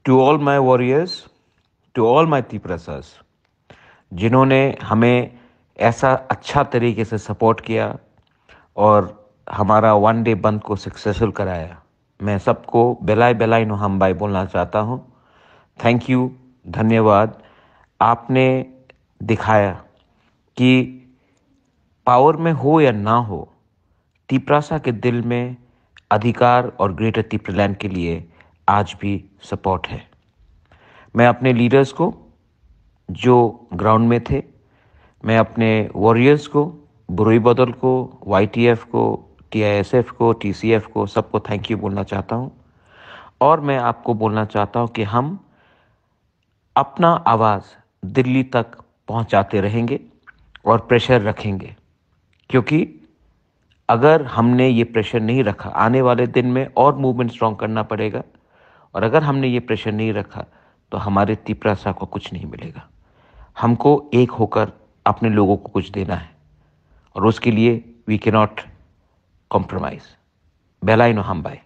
To all my warriors, to all my Tiprasas, जिन्होंने हमें ऐसा अच्छा तरीके से सपोर्ट किया और हमारा वन डे बंद को सक्सेसफुल कराया, मैं सबको बेलाय बेलाय नो हम बाय बोलना चाहता हूँ। थैंक यू, धन्यवाद। आपने दिखाया कि पावर में हो या ना हो, तीपरासा के दिल में अधिकार और ग्रेटर तीपरलैंड के लिए आज भी सपोर्ट है। मैं अपने लीडर्स को जो ग्राउंड में थे, मैं अपने वॉरियर्स को, बुरुई बदल को, YTF को, TISF को, TCF को, सबको थैंक यू बोलना चाहता हूँ। और मैं आपको बोलना चाहता हूँ कि हम अपना आवाज़ दिल्ली तक पहुँचाते रहेंगे और प्रेशर रखेंगे, क्योंकि अगर हमने ये प्रेशर नहीं रखा, आने वाले दिन में और मूवमेंट स्ट्रॉन्ग करना पड़ेगा। और अगर हमने ये प्रेशर नहीं रखा तो हमारे तीपरासा को कुछ नहीं मिलेगा। हमको एक होकर अपने लोगों को कुछ देना है और उसके लिए वी कैन नॉट कॉम्प्रोमाइज। बेलाय नो हम बाय।